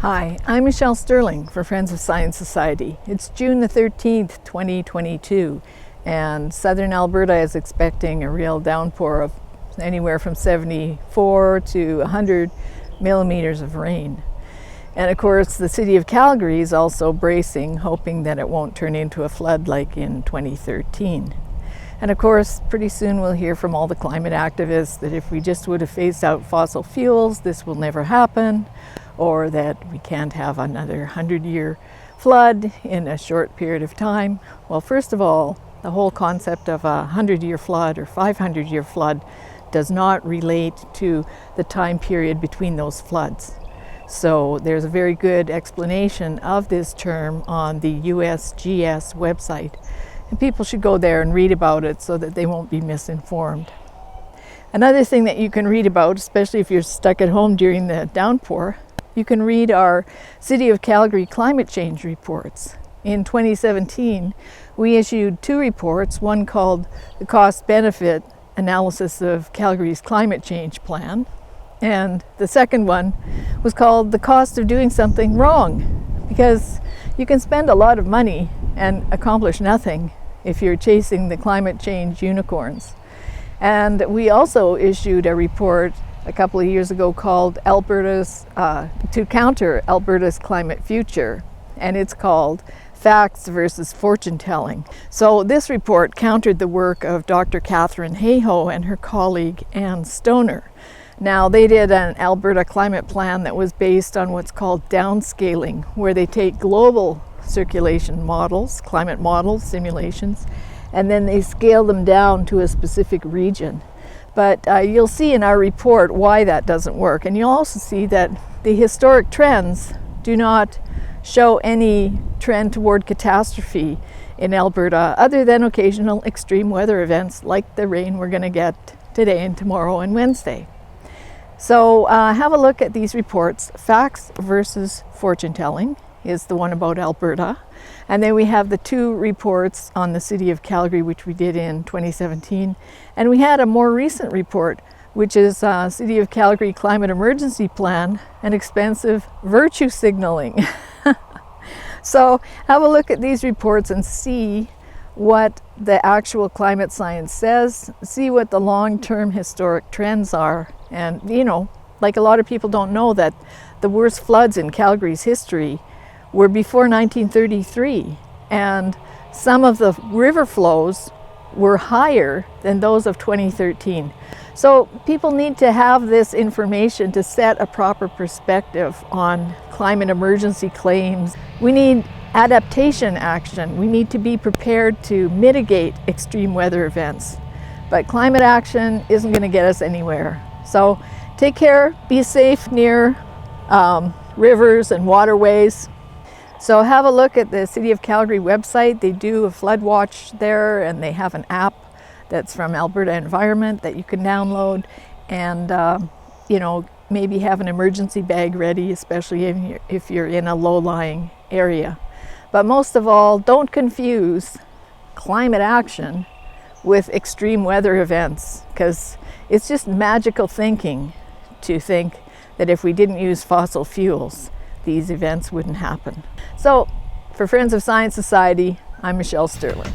Hi, I'm Michelle Sterling for Friends of Science Society. It's June the 13th, 2022, and Southern Alberta is expecting a real downpour of anywhere from 74 to 100 millimeters of rain. And of course, the City of Calgary is also bracing, hoping that it won't turn into a flood like in 2013. And of course, pretty soon we'll hear from all the climate activists that if we just would have phased out fossil fuels, this will never happen, or that we can't have another 100-year flood in a short period of time. Well, first of all, the whole concept of a 100-year flood or 500-year flood does not relate to the time period between those floods. So there's a very good explanation of this term on the USGS website. And people should go there and read about it so that they won't be misinformed. Another thing that you can read about, especially if you're stuck at home during the downpour, you can read our City of Calgary climate change reports. In 2017, we issued two reports, one called the Cost-Benefit Analysis of Calgary's Climate Change Plan, and the second one was called The Cost of Doing Something Wrong, because you can spend a lot of money and accomplish nothing if you're chasing the climate change unicorns. And we also issued a report a couple of years ago called To Counter Alberta's Climate Future, and it's called Facts versus Fortune Telling. So this report countered the work of Dr. Catherine Hayhoe and her colleague Ann Stoner. Now, they did an Alberta climate plan that was based on what's called downscaling, where they take global circulation models, climate models, simulations, and then they scale them down to a specific region. But you'll see in our report why that doesn't work. And you'll also see that the historic trends do not show any trend toward catastrophe in Alberta, other than occasional extreme weather events like the rain we're going to get today and tomorrow and Wednesday. So have a look at these reports. Facts versus Fortune Telling is the one about Alberta. And then we have the two reports on the City of Calgary, which we did in 2017. And we had a more recent report, which is City of Calgary Climate Emergency Plan and Expensive Virtue Signaling. So have a look at these reports and see what the actual climate science says, see what the long-term historic trends are. And, you know, like a lot of people don't know that the worst floods in Calgary's history were before 1933, and some of the river flows were higher than those of 2013. So people need to have this information to set a proper perspective on climate emergency claims. We need adaptation action. We need to be prepared to mitigate extreme weather events. But climate action isn't going to get us anywhere. So take care, be safe near rivers and waterways. So have a look at the City of Calgary website. They do a flood watch there, and they have an app that's from Alberta Environment that you can download, and you know, maybe have an emergency bag ready, especially if you're in a low-lying area. But most of all, don't confuse climate action with extreme weather events, because it's just magical thinking to think that if we didn't use fossil fuels, these events wouldn't happen. So, for Friends of Science Society, I'm Michelle Sterling.